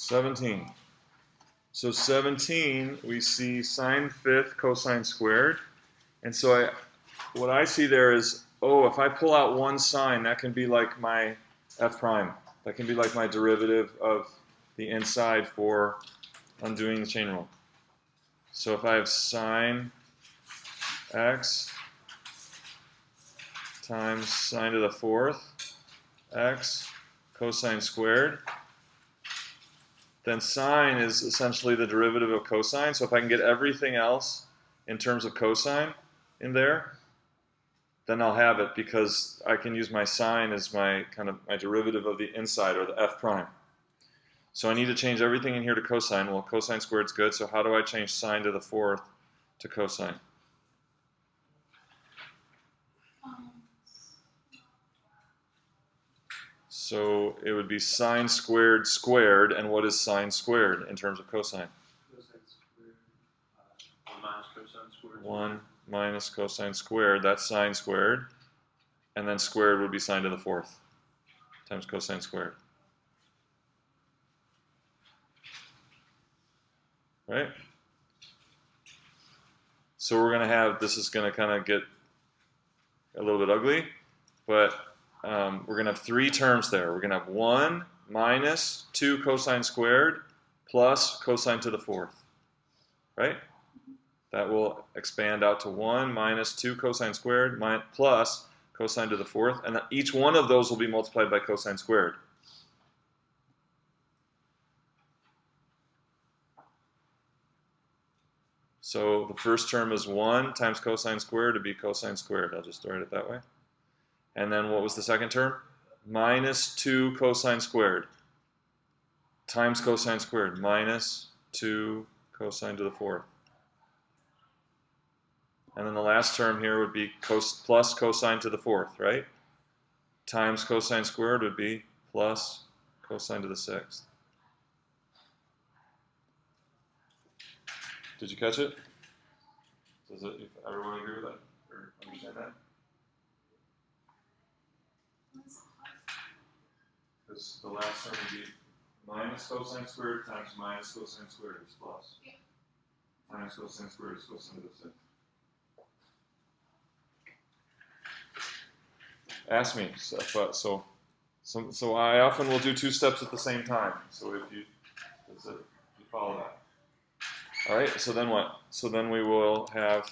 17. So 17, we see sine fifth cosine squared. And so what I see there is, oh, if I pull out one sign, that can be like my f prime. That can be like my derivative of the inside for undoing the chain rule. So if I have sine x times sine to the fourth x cosine squared, then sine is essentially the derivative of cosine. So if I can get everything else in terms of cosine in there, then I'll have it, because I can use my sine as my kind of my derivative of the inside, or the f prime. So I need to change everything in here to cosine. Well, cosine squared is good, so how do I change sine to the fourth to cosine? So it would be sine squared squared, and what is sine squared in terms of cosine? Cosine squared, 1 minus cosine squared. 1 minus cosine squared, that's sine squared, and then squared would be sine to the fourth times cosine squared. Right? So we're going to have, this is going to kind of get a little bit ugly, but we're going to have three terms there. We're going to have 1 minus 2 cosine squared plus cosine to the fourth. Right? That will expand out to 1 minus 2 cosine squared plus cosine to the fourth. And each one of those will be multiplied by cosine squared. So the first term is 1 times cosine squared to be cosine squared. I'll just write it that way. And then what was the second term? Minus 2 cosine squared times cosine squared, minus 2 cosine to the fourth. And then the last term here would be plus cosine to the fourth, right? Times cosine squared would be plus cosine to the sixth. Did you catch it? Does everyone agree with that? Or understand that? Because the last term would be minus cosine squared times minus cosine squared is plus. Times cosine squared is cosine to the sixth. Ask me. So I often will do two steps at the same time. So if you follow that. All right, so then what? So then we will have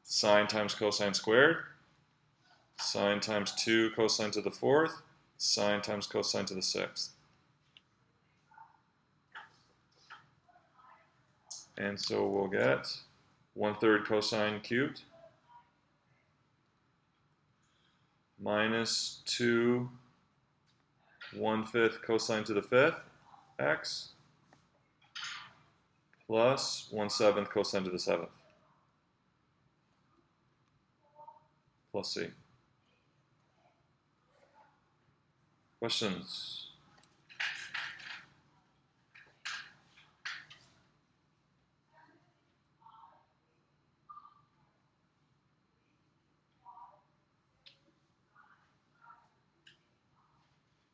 sine times cosine squared, sine times 2 cosine to the fourth, sine times cosine to the sixth. And so we'll get 1/3 cosine cubed minus 2 1/5 cosine to the fifth x plus 1/7 cosine to the seventh, plus c. Questions?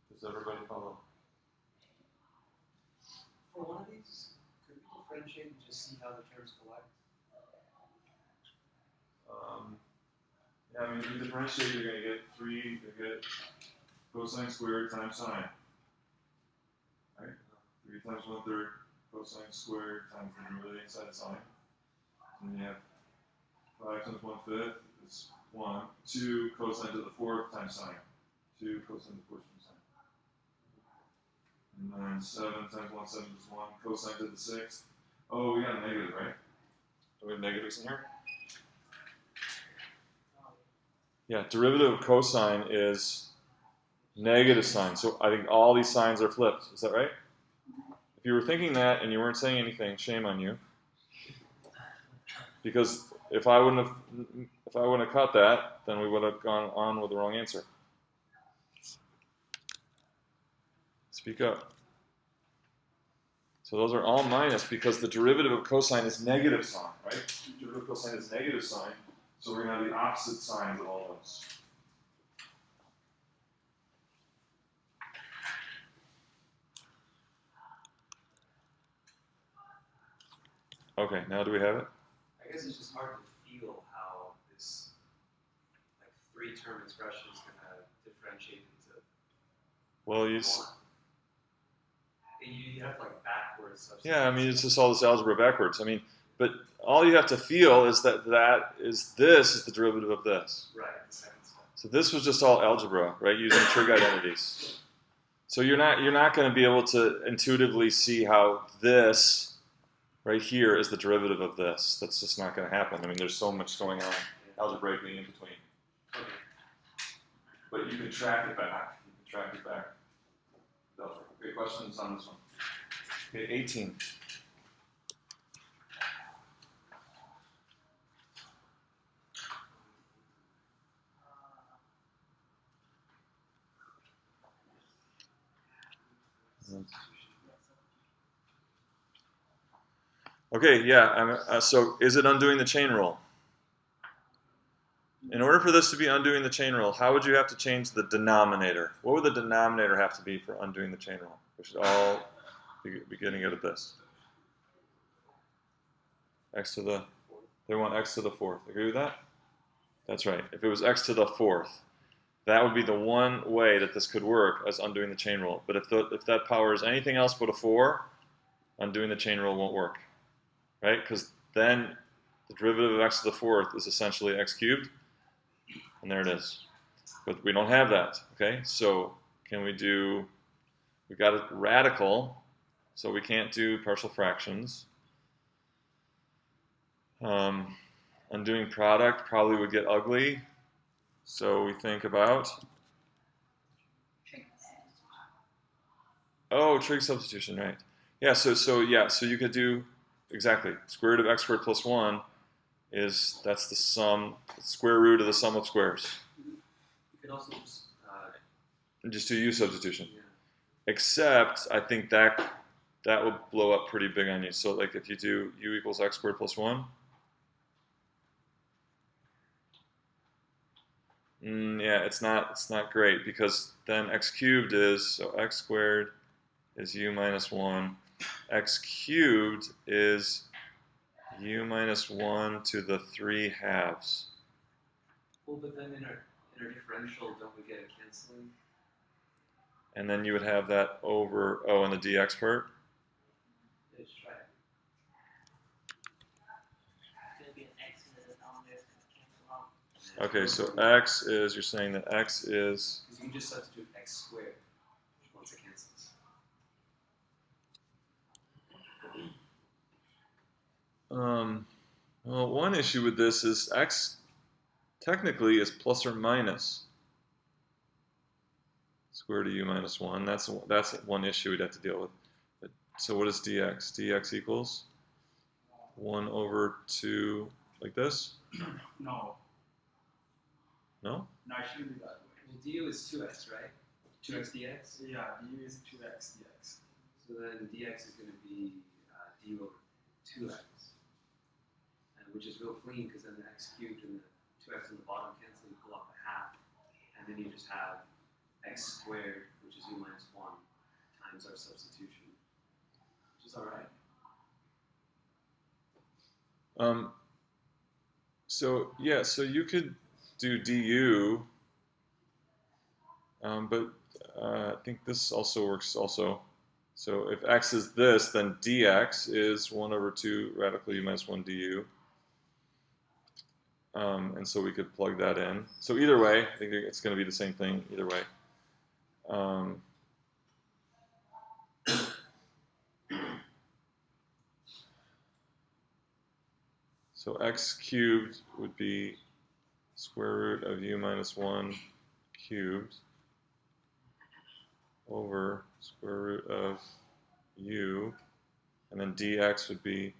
Does everybody follow? For one of these, could we differentiate and just see how the terms collide? Yeah, I mean, if you differentiate, you're going to get 3, you get cosine squared times sine. Right? 3 times 1/3 cosine squared times the derivative inside sine. And then you have 5 times 1/5 is 1. 2 cosine to the fourth times sine. 2 cosine to the fourth times sine. And then 7 times 1/7 is 1. Cosine to the sixth. Oh, we got a negative, right? Do we have negatives in here? Yeah, derivative of cosine is negative sine. So I think all these signs are flipped. Is that right? If you were thinking that and you weren't saying anything, shame on you. Because if I wouldn't have caught that, then we would have gone on with the wrong answer. Speak up. So those are all minus because the derivative of cosine is negative sine, right? Derivative of cosine is negative sine. So we're going to have the opposite signs of all those. Okay, now do we have it? I guess it's just hard to feel how this like 3-term expression is going to differentiate into Well, you. one. You have like backwards substitution. Yeah, I mean, it's just all this algebra backwards. I mean, but all you have to feel is that this is the derivative of this. Right, the second step. So this was just all algebra, right, using trig identities. So you're not going to be able to intuitively see how this right here is the derivative of this. That's just not going to happen. I mean, there's so much going on algebraically in between. Okay. But you can track it back. You can track it back. Okay, questions on this one? Okay, 18. Okay, yeah. So is it undoing the chain rule? In order for this to be undoing the chain rule, how would you have to change the denominator? What would the denominator have to be for undoing the chain rule? We should all be getting out of this. They want x to the 4th. Agree with that? That's right. If it was x to the 4th, that would be the one way that this could work as undoing the chain rule. But if that power is anything else but a 4, undoing the chain rule won't work. Right? Because then the derivative of x to the 4th is essentially x cubed. And there it is. But we don't have that. Okay? So we got a radical, so we can't do partial fractions. Undoing product probably would get ugly. So we think about, trig substitution, right? Yeah, so you could do exactly square root of x squared plus 1 that's the sum, square root of the sum of squares. You could also just do u substitution. Yeah. Except I think that would blow up pretty big on you. So like if you do u equals x squared plus 1. Yeah, it's not great because then x cubed so x squared is u minus 1. X cubed is u minus 1 to the 3/2. Well, but then in our differential, don't we get a canceling? And then you would have that over, in the dx part. Let's try it. Okay, so x is, you're saying that x is... Because you can just substitute x squared once it cancels. Well, one issue with this is x technically is plus or minus square root of u minus 1. That's one issue we'd have to deal with. So what is dx? Dx equals 1 over 2, like this? No, No? no, it shouldn't be that way. Well, du is 2x, right? 2x dx? Yeah, du is 2x dx. So then dx is going to be du over 2x. Which is real clean because then the x cubed and the 2x on the bottom cancel, you pull off a half. And then you just have x squared, which is u minus 1, times our substitution. Which is alright. So you could do du, but I think this also works also. So if x is this, then dx is 1 over 2 radical u minus 1 du. And so we could plug that in. So either way, I think it's going to be the same thing either way. So x cubed would be square root of u minus 1 cubed over square root of u, and then dx would be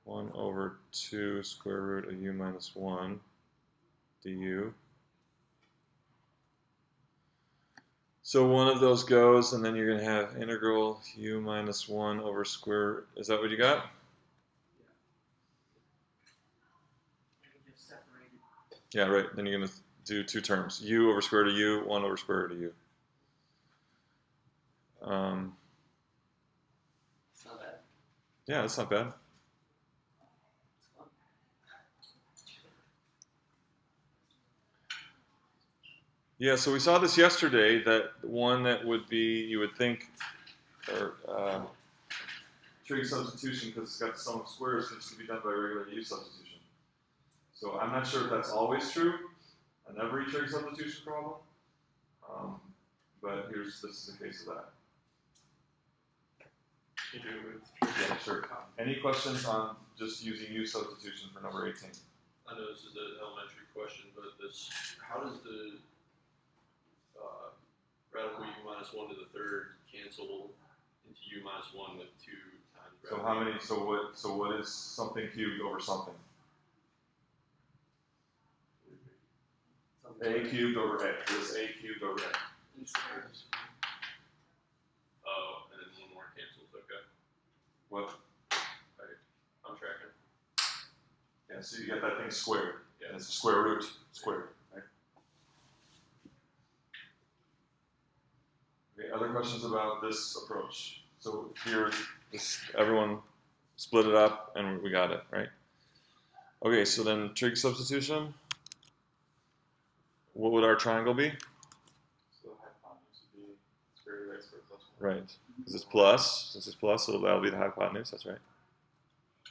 1 over 2 square root of u minus 1 du. So one of those goes, and then you're going to have integral u minus 1 over square, is that what you got? Yeah, right. Then you're going to do two terms. U over square root of u, 1 over square root of u. It's not bad. Yeah, that's not bad. Yeah, so we saw this yesterday, that one that would be, you would think, or trig substitution, because it's got the sum of squares, seems to be done by regular u substitution. So I'm not sure if that's always true on every trig substitution problem, but this is the case of that. You do it with Yeah, sure. Any questions on just using u substitution for number 18? I know this is an elementary question, but how does the radical u minus 1 to the third cancel into u minus 1 with 2 times So radical? how many? So what is something cubed over something? A cubed over a. What is a cubed over a? Oh, and then one more cancels. Okay, What? I'm tracking. Yeah. So you get that thing squared. Yeah. And it's a square root squared. Right? Okay. Other questions about this approach? So here, everyone split it up, and we got it right. Okay. So then trig substitution. What would our triangle be? So the hypotenuse would be square root of x squared plus 1. Right. Because it's plus. Since it's plus, so that'll be the hypotenuse. That's right.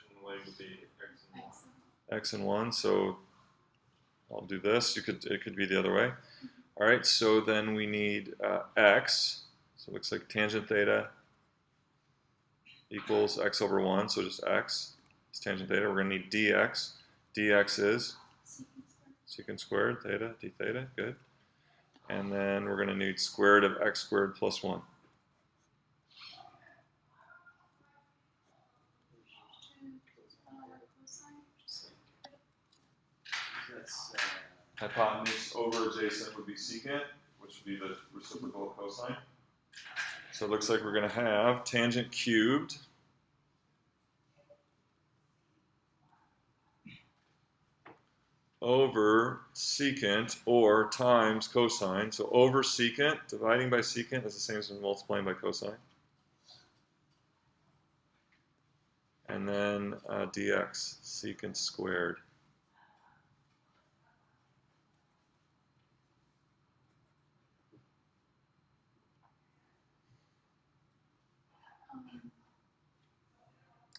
And the length would be x and 1. X and 1. So I'll do this. It could be the other way. All right. So then we need x. So it looks like tangent theta equals x over 1. So just x is tangent theta. We're going to need dx. dx is secant squared theta, d theta, good. And then we're going to need square root of x squared plus 1. That's Hypotenuse over adjacent would be secant, which would be the reciprocal of cosine. So it looks like we're going to have tangent cubed over secant or times cosine. So over secant, dividing by secant is the same as multiplying by cosine. And then dx, secant squared.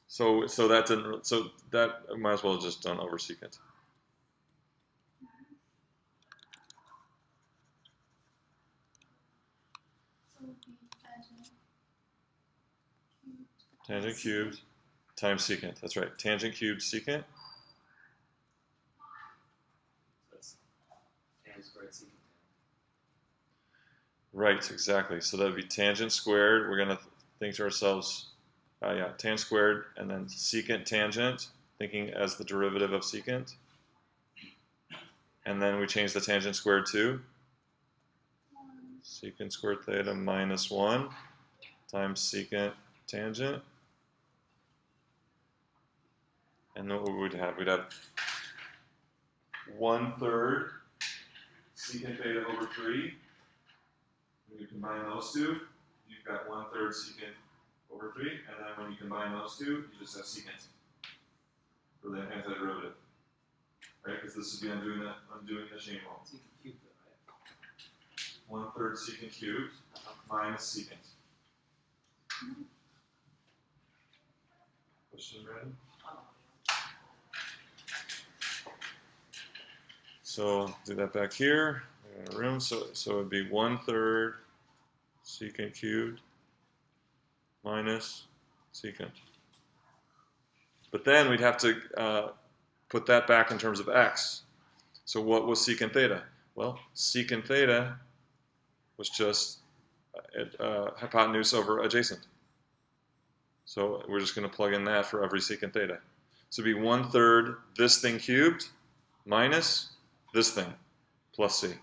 So that didn't. So that might as well have just done over secant. Tangent cubed times secant. That's right. Tangent cubed secant. that's tan squared secant. Right, exactly. So that would be tangent squared. We're going to think to ourselves, tan squared, and then secant tangent, thinking as the derivative of secant. And then we change the tangent squared to secant squared theta minus 1 times secant tangent. And then what would we have? We'd have 1/3 secant theta over 3. When you combine those two, you've got 1/3 secant over 3. And then when you combine those two, you just have secant for the antiderivative. Right? Because this would be undoing the chain rule. Secant cubed though, right? 1/3 secant cubed minus secant. Question, Brandon? So I'll do that back here. We got a room, so it would be 1/3 secant cubed minus secant. But then we'd have to put that back in terms of x. So what was secant theta? Well, secant theta was just hypotenuse over adjacent. So we're just going to plug in that for every secant theta. So it'd be 1/3 this thing cubed minus this thing plus c.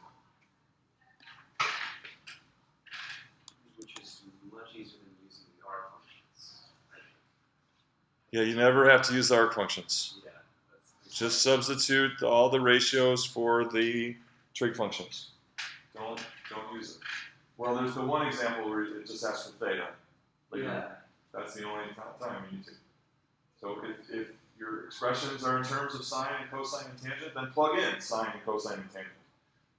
Which is much easier than using the R functions. Yeah, you never have to use the arc functions. Yeah, that's Just substitute all the ratios for the trig functions. Don't use it. Well, there's the one example where it just asks for theta. Like, yeah. that's the only time you need to. So if your expressions are in terms of sine and cosine and tangent, then plug in sine and cosine and tangent.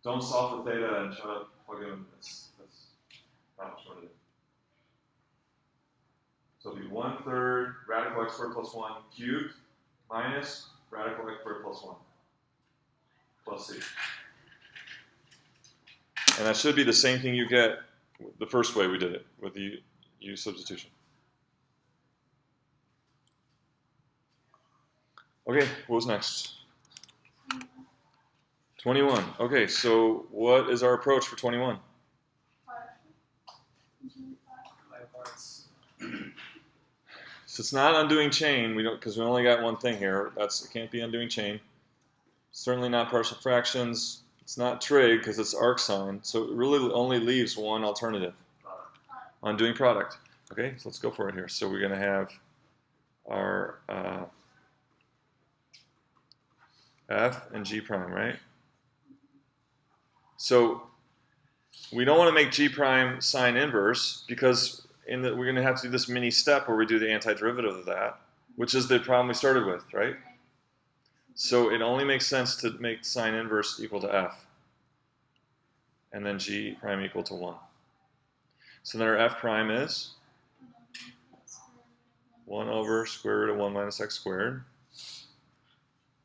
Don't solve for theta and try to plug in this. That's not what you want to do. So it'll be 1/3 radical x squared plus 1 cubed minus radical x squared plus 1 plus c. And that should be the same thing you get the first way we did it, with the u substitution. Okay, what was next? 21. Okay, so what is our approach for 21? 5 parts. So it's not undoing chain, we don't, because we only got one thing here. It can't be undoing chain. Certainly not partial fractions. It's not trig because it's arcsine. So it really only leaves one alternative: undoing product. Okay, so let's go for it here. So we're going to have our f and g prime, right? So we don't want to make g prime sine inverse because we're going to have to do this mini step where we do the antiderivative of that, which is the problem we started with, right? So it only makes sense to make sine inverse equal to f, and then g prime equal to 1. So then our f prime is 1 over square root of 1 minus x squared,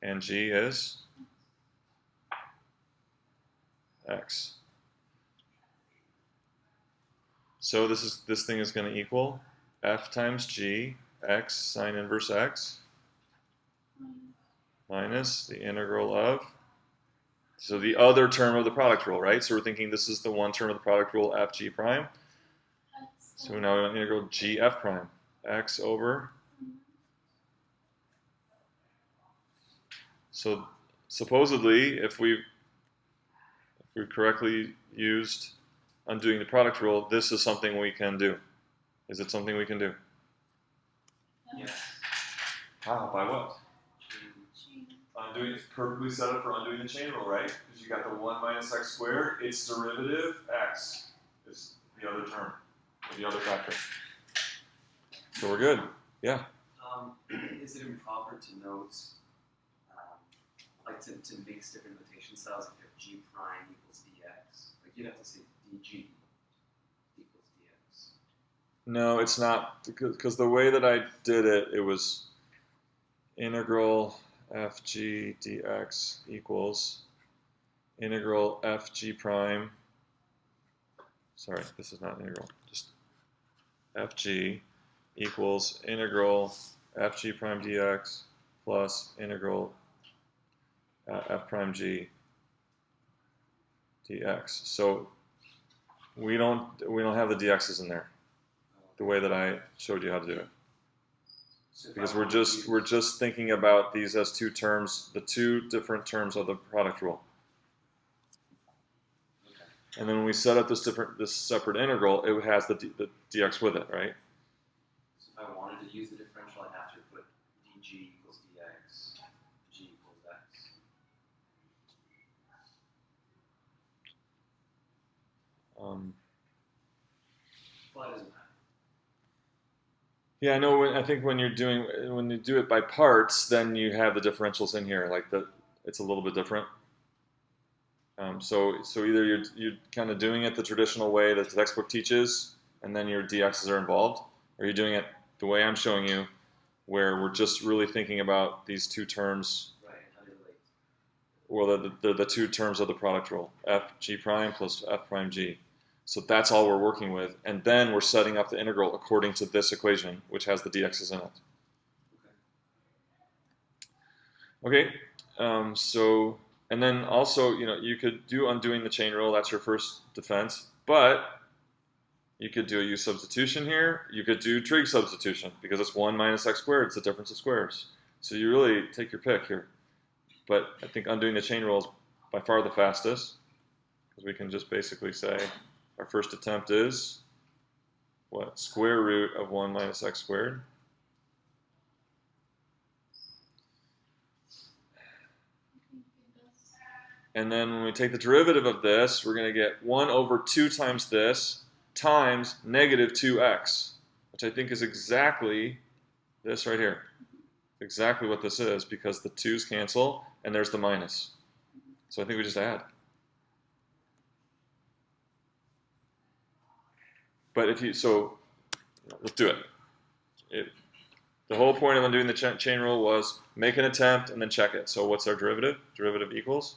and g is x. So this thing is going to equal f times g, x sine inverse x, minus the integral of, so the other term of the product rule, right? So we're thinking this is the one term of the product rule, f g prime. So now we want integral g f prime, x over. So supposedly, if we correctly used undoing the product rule, this is something we can do. Is it something we can do? Yes. How? By what? Undoing, it's perfectly set up for undoing the chain rule, right? Because you got the 1 minus x squared, its derivative, x, is the other term, or the other factor. So we're good. Yeah. Is it improper to note, like to mix different notation styles if you have g prime equals dx? Like you'd have to say dg equals dx. No, it's not, because the way that I did it, it was integral fg dx equals integral fg prime, sorry, this is not integral, just fg equals integral fg prime dx plus integral f prime g dx. So we don't have the dx's in there the way that I showed you how to do it. So if Because I we're just thinking about these as two terms, the two different terms of the product rule. Okay. And then when we set up this separate integral, it has the dx with it, right? So if I wanted to use the differential, I'd have to put dg equals dx, g equals x. Well, that doesn't matter. Yeah, I know. I think when you do it by parts, then you have the differentials in here, like it's a little bit different. So either you're kind of doing it the traditional way that the textbook teaches, and then your dx's are involved, or you're doing it the way I'm showing you, where we're just really thinking about these two terms. Right, how they relate. Well, the two terms of the product rule, f g prime plus f prime g. So that's all we're working with, and then we're setting up the integral according to this equation, which has the dx's in it. Okay, so, and then also, you could do undoing the chain rule, that's your first defense, but you could do a u substitution here, you could do trig substitution, because it's 1 minus x squared, it's the difference of squares. So you really take your pick here. But I think undoing the chain rule is by far the fastest, because we can just basically say, our first attempt is, what, square root of 1 minus x squared. And then when we take the derivative of this, we're going to get 1 over 2 times this times negative 2x, which I think is exactly this right here. exactly what this is because the 2's cancel and there's the minus. So I think we just add. But if you, so let's do it. The whole point of undoing the chain rule was make an attempt and then check it. So what's our derivative? Derivative equals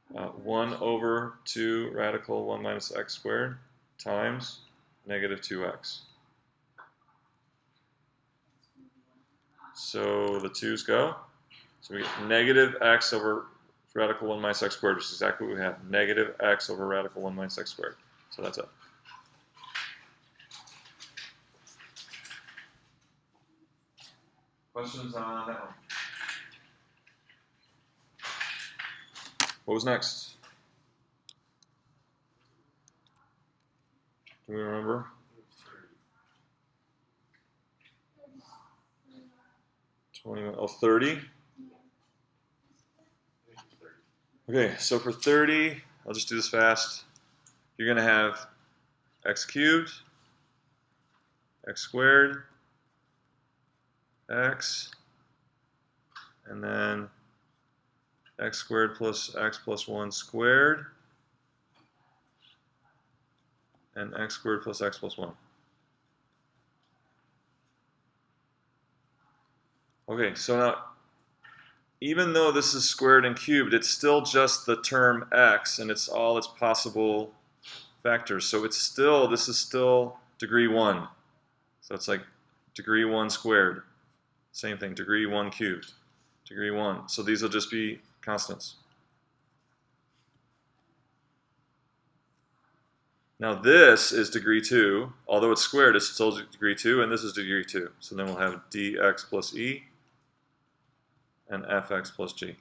1 over 2 radical 1 minus x squared times negative 2x. So the 2's go. So we get negative x over radical 1 minus x squared, which is exactly what we had. Negative x over radical 1 minus x squared. So that's it. Questions on that one? What was next? Do we remember? 30? Okay, so for 30, I'll just do this fast. You're going to have x cubed, x squared, x, and then x squared plus x plus 1 squared, and x squared plus x plus 1. Okay, so now, even though this is squared and cubed, it's still just the term x, and it's all its possible factors. So it's still, this is still degree 1. So it's like degree 1 squared. Same thing, degree 1 cubed, degree 1. So these will just be constants. Now this is degree 2. Although it's squared, it's still degree 2, and this is degree 2. So then we'll have dx plus e and fx plus g.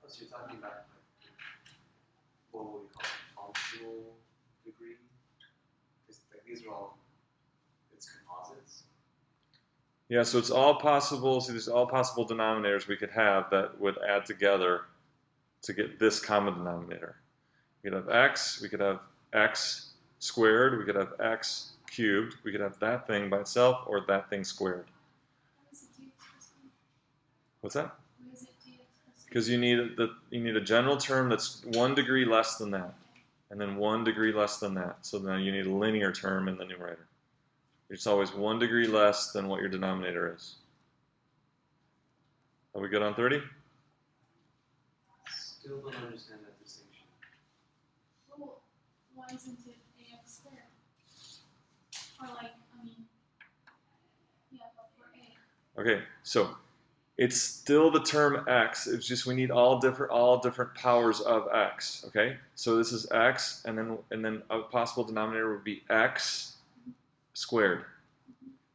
So you're talking about like, what would we call it, functional degree? Because like, these are all, it's composites. Yeah, so it's all possible. So there's all possible denominators we could have that would add together to get this common denominator. We could have x, we could have x squared, we could have x cubed, we could have that thing by itself or that thing squared. What's that? Because you need a general term that's 1 degree less than that, and then 1 degree less than that. So now you need a linear term in the numerator. It's always 1 degree less than what your denominator is. Are we good on 30? Still don't understand that distinction. Well, why isn't it ax squared? Or like, I mean, yeah, but for a. Okay, so it's still the term x. It's just we need all different powers of x. Okay, so this is x, and then a possible denominator would be x squared,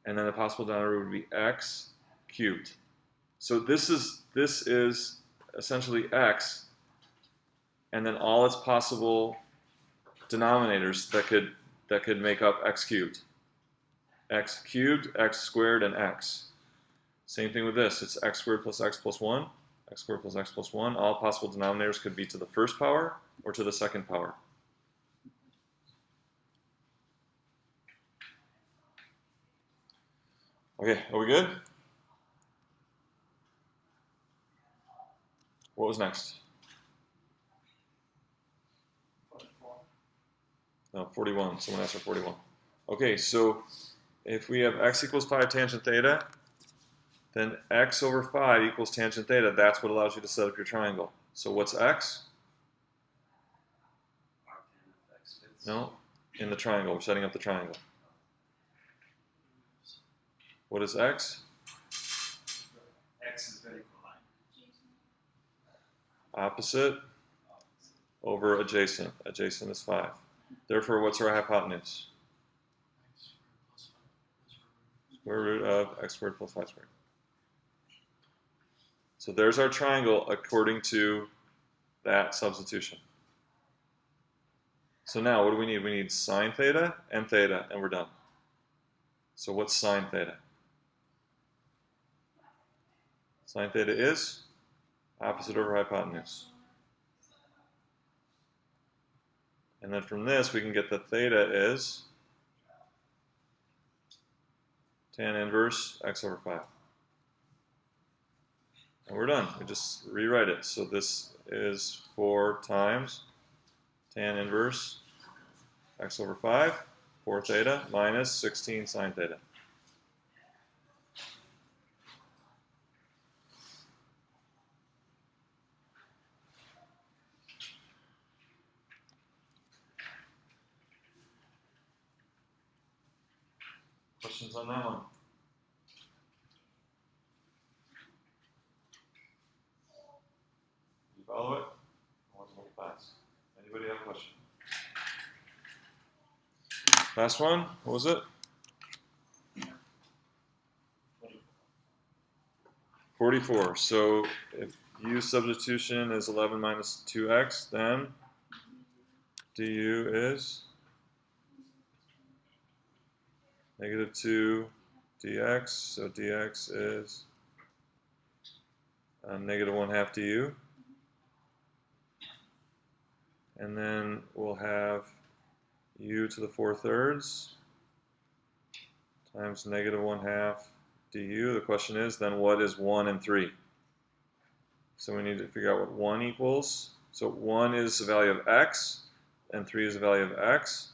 and then a possible denominator would be x cubed. So this is essentially x, and then all its possible denominators that could make up x cubed, x squared, and x. Same thing with this. It's x squared plus x plus 1, x squared plus x plus 1. All possible denominators could be to the first power or to the second power. Okay, are we good? What was next? 41. Someone asked for 41. Okay, so if we have x equals 5 tangent theta, then x over 5 equals tangent theta. That's what allows you to set up your triangle. So what's x? No, in the triangle. We're setting up the triangle. What is x? X is vertical line. Opposite over adjacent. Adjacent is 5. Therefore, what's our hypotenuse? Square root of x squared plus 5 squared. So there's our triangle according to that substitution. So now what do we need? We need sine theta, and we're done. So what's sine theta? Sine theta is opposite over hypotenuse. And then from this we can get that theta is tan inverse x over 5. And we're done. We just rewrite it. So this is 4 times tan inverse x over 5, 4 theta, minus 16 sine theta. Questions on that one? You follow it? I want to make it fast. Anybody have a question? Last one, what was it? 44. So if u substitution is 11 minus 2x, then du is negative 2 dx. So dx is negative 1/2 du. And then we'll have u to the 4/3 times negative 1/2 du. The question is then what is 1 and 3? So we need to figure out what 1 equals. So 1 is the value of x, and 3 is the value of x.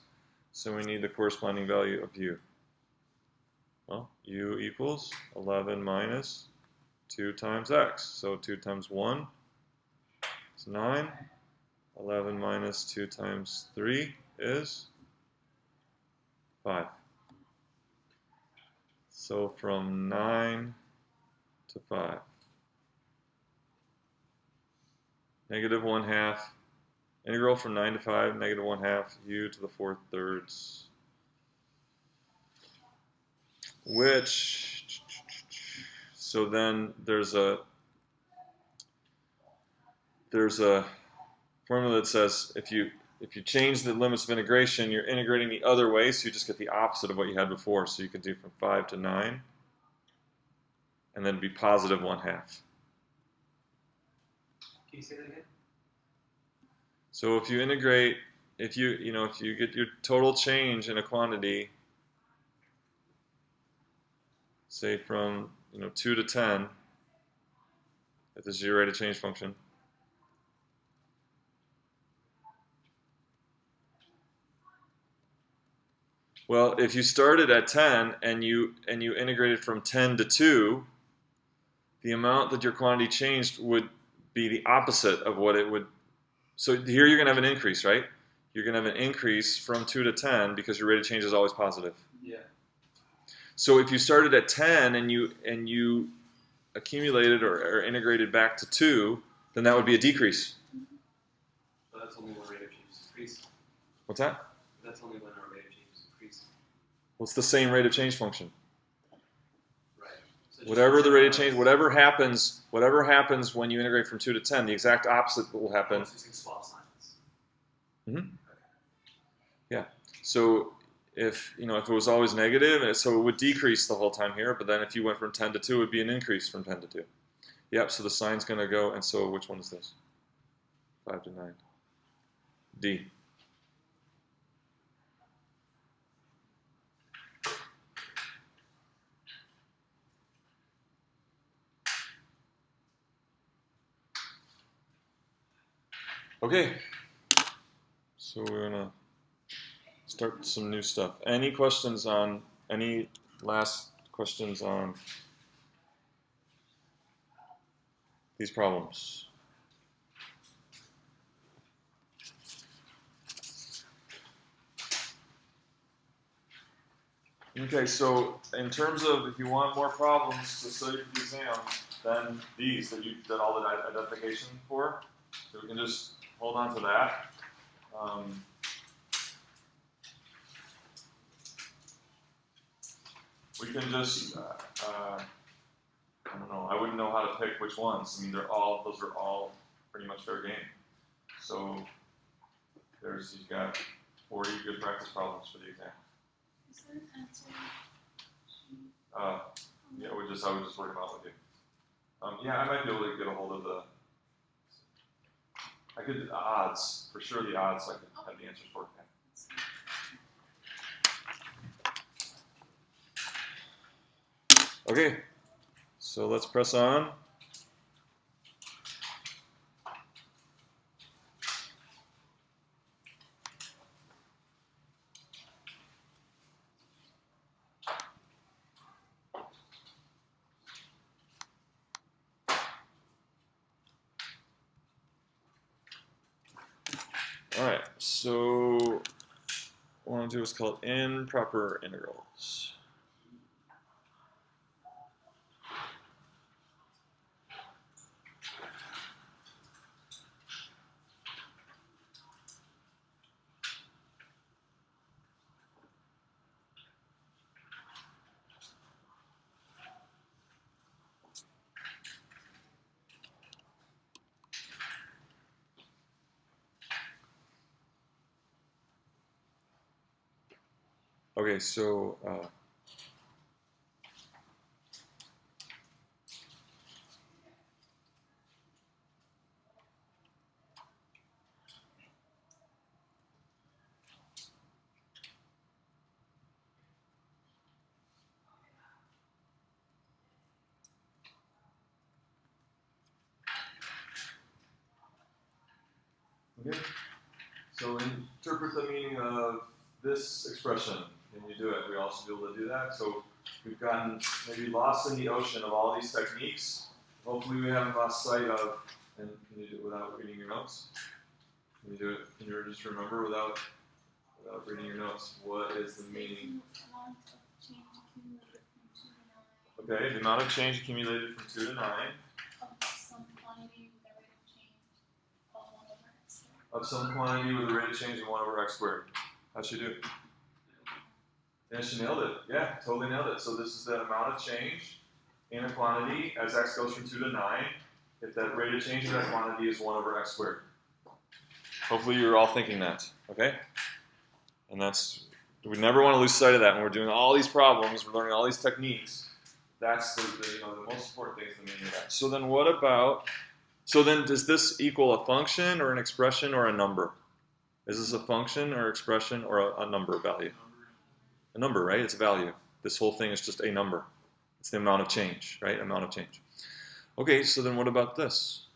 So we need the corresponding value of u. Well, u equals 11 minus 2 times x. So 2 times 1 is 9. 11 minus 2 times 3 is 5. So from 9 to 5. Negative 1/2. Integral from 9 to 5, negative 1/2 u to the 4/3. Which, so then there's a formula that says if you change the limits of integration, you're integrating the other way, so you just get the opposite of what you had before. So you could do from 5 to 9, and then be positive 1/2. Can you say that again? So if you integrate, if you get your total change in a quantity, say from 2 to 10, if this is your rate of change function, well, if you started at 10 and you integrated from 10 to 2, the amount that your quantity changed would be the opposite of what it would. So here you're going to have an increase, right? You're going to have an increase from 2 to 10 because your rate of change is always positive. Yeah. So if you started at 10 and you accumulated or integrated back to 2, then that would be a decrease. So that's only when rate of change is increasing. What's that? That's only when our rate of change is increasing. Well, it's the same rate of change function. Right. So Whatever the rate of change, whatever happens when you integrate from 2 to 10, the exact opposite will happen. It's using swap signs. Mm-hmm. Yeah. So if it was always negative, so it would decrease the whole time here. But then if you went from 10 to 2, it would be an increase from 10 to 2. Yep. So the sign's going to go. And so which one is this? 5 to 9. D. Okay. So we're going to start some new stuff. Any last questions on these problems? Okay, so in terms of if you want more problems to study for the exam, then these that you did all the identification for, so we can just hold on to that. We can just, I don't know, I wouldn't know how to pick which ones. I mean, those are all pretty much fair game. So you've got 40 good practice problems for the exam. Is there an answer sheet? Yeah, I would just work them out with you. Yeah, I might be able to get a hold of the odds, for sure the odds I could have the answers for. Okay, so let's press on. All right, so what I want to do is call it improper integrals. Okay, so okay, so interpret the meaning of this expression. Can you do it? We all should be able to do that. So we've gotten maybe lost in the ocean of all these techniques. Hopefully we haven't lost sight of, and can you do it without reading your notes? Can you do it? Can you just remember without reading your notes? What is the meaning? Okay, the amount of change accumulated from 2 to 9. Some quantity with a rate of change of 1 over x squared. Of some quantity with a rate of change of 1 over x squared. How'd she do? Yeah, she nailed it. Yeah, totally nailed it. So this is the amount of change in a quantity as x goes from 2 to 9. If that rate of change of that quantity is 1 over x squared. Hopefully you're all thinking that, okay? And that's, we never want to lose sight of that when we're doing all these problems, we're learning all these techniques. That's the most important thing is the meaning of that. So then what about, so then does this equal a function or an expression or a number? Is this a function or expression or a number value? A number, right? It's a value. This whole thing is just a number. It's the amount of change, right? Amount of change. Okay, so then what about this?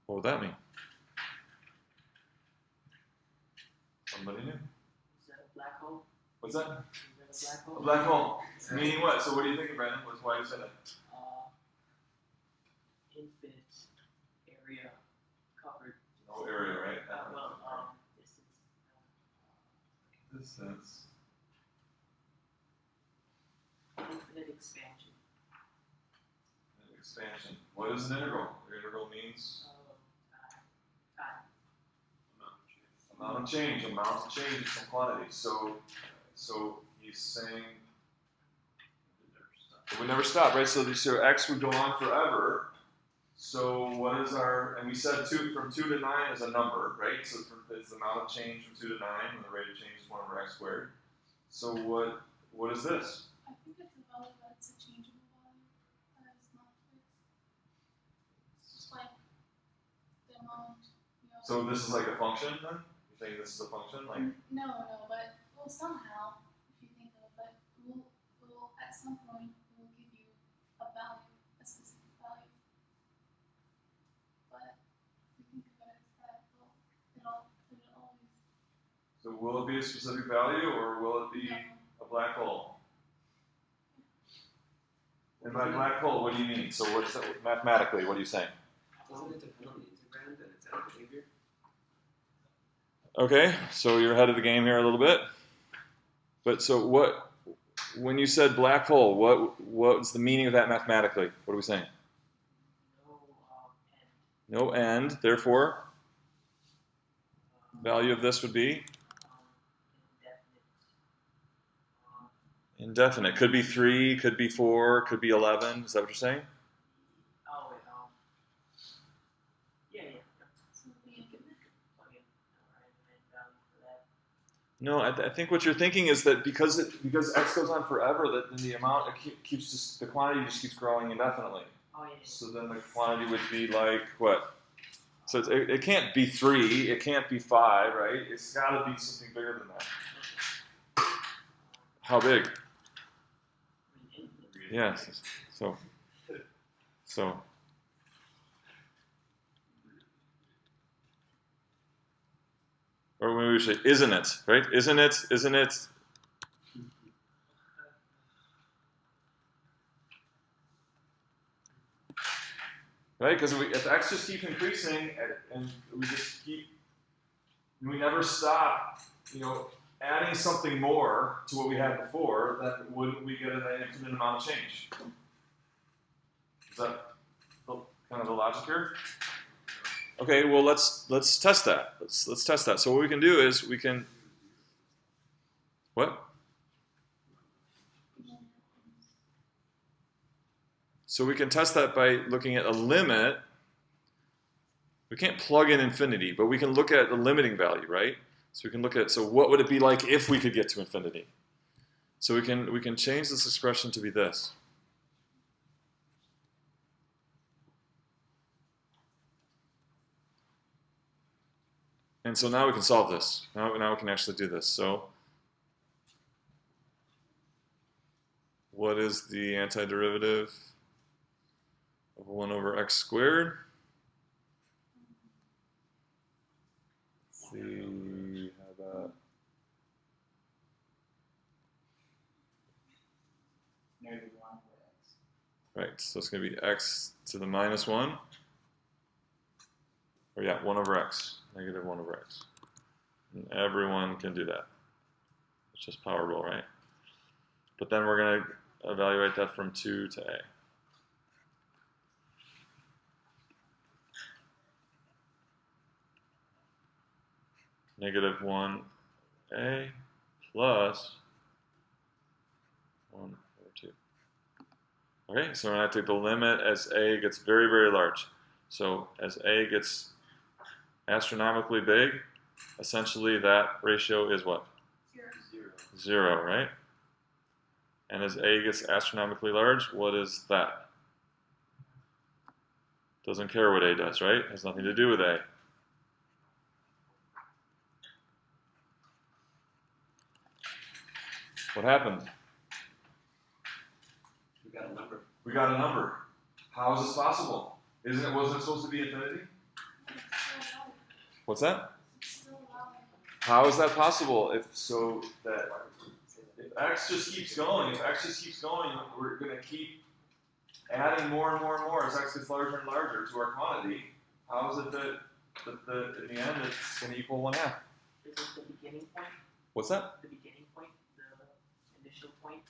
What would that mean? Somebody knew. Is that a black hole? What's that? Is that a black hole? A black hole. Meaning what? So what do you think, Brandon? Why you said that? Infinite area covered. No area, right? Distance. Distance. Infinite expansion. Expansion. What is an integral? The integral means Time. amount of change of some quantity. So he's saying it would never stop, right? So x would go on forever. So what is our, and we said from 2 to 9 is a number, right? So it's the amount of change from 2 to 9, and the rate of change is 1 over x squared. So what is this? I think it's a value that's a changeable value. That is not fixed. It's just like the amount, So this is like a function then? You're saying this is a function? Like No, but well, somehow, if you think of it, we'll at some point we'll give you a value, a specific value. But if you think of it as that, it'll always. So will it be a specific value or will it be a black hole? And by black hole, what do you mean? So what is that mathematically? What are you saying? Doesn't it depend on the integrand and its end behavior? Okay, so you're ahead of the game here a little bit. But so what? When you said black hole, what's the meaning of that mathematically? What are we saying? No end. No end. Therefore, value of this would be Indefinite. indefinite. Could be 3, could be 4, could be 11. Is that what you're saying? Oh, wait, yeah. So it'll be infinite. Plug in value for that. No, I think what you're thinking is that because x goes on forever, that then the amount the quantity just keeps growing indefinitely. Oh, yeah. So then the quantity would be like what? So it can't be 3, it can't be 5, right? It's got to be something bigger than that. How big? Yes. So. Or maybe we say, isn't it? Right? Isn't it? Isn't it? Right? Because if x just keeps increasing and we never stop, adding something more to what we had before, then wouldn't we get an infinite amount of change? Is that kind of the logic here? Okay, well let's test that. Let's test that. So what we can do is we can what? So we can test that by looking at a limit. We can't plug in infinity, but we can look at the limiting value, right? So we can look at, so what would it be like if we could get to infinity? So we can change this expression to be this. And so now we can solve this. Now we can actually do this. So what is the antiderivative of 1 over x squared? Let's see, how about Negative 1 over x. right, so it's going to be x to the minus 1. Or yeah, 1 over x, negative 1 over x. And everyone can do that. It's just power rule, right? But then we're going to evaluate that from 2 to a. Negative 1a plus 1 over 2. Okay, so we're going to take the limit as a gets very, very large. So as a gets astronomically big, essentially that ratio is what? 0. 0, right? And as a gets astronomically large, what is that? Doesn't care what a does, right? Has nothing to do with a. What happened? We got a number. We got a number. How is this possible? Wasn't it supposed to be infinity? What's that? How is that possible? If x just keeps going, we're going to keep adding more and more and more as x gets larger and larger to our quantity. How is it that in the end it's going to equal 1/2? Is it the beginning point? What's that? The beginning point? The initial point?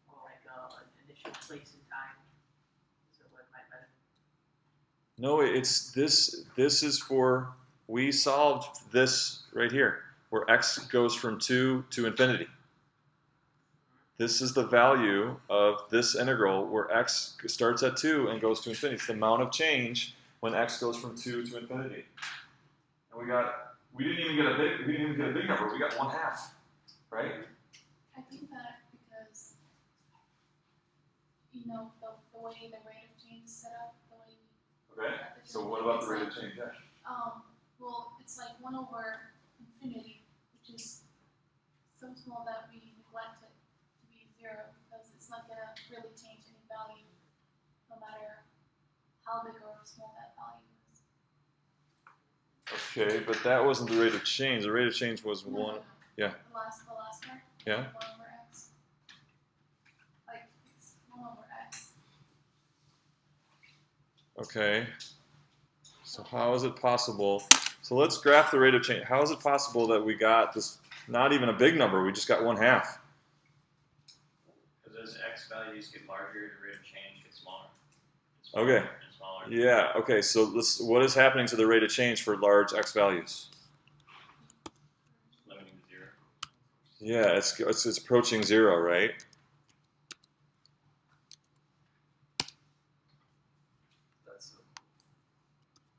Or like an initial place in time? So what might matter? No, it's this. This is for, we solved this right here, where x goes from 2 to infinity. This is the value of this integral where x starts at 2 and goes to infinity. It's the amount of change when x goes from 2 to infinity. And we didn't even get a big number. We got 1/2, right? I think that because, the way the rate of change is set up, the way Okay. So what about the rate of change? Yeah. well, it's like 1 over infinity, which is so small that we neglect it to be 0 because it's not going to really change any value, no matter how big or small that value is. Okay, but that wasn't the rate of change. The rate of change was 1. Yeah. The last part. Yeah. 1 over x. Like it's 1 over x. Okay. So how is it possible? So let's graph the rate of change. How is it possible that we got this, not even a big number, we just got 1/2? Because as x values get larger, the rate of change gets smaller. Okay. And smaller. Yeah, okay, so what is happening to the rate of change for large x values? Limiting to 0. Yeah, it's approaching 0, right?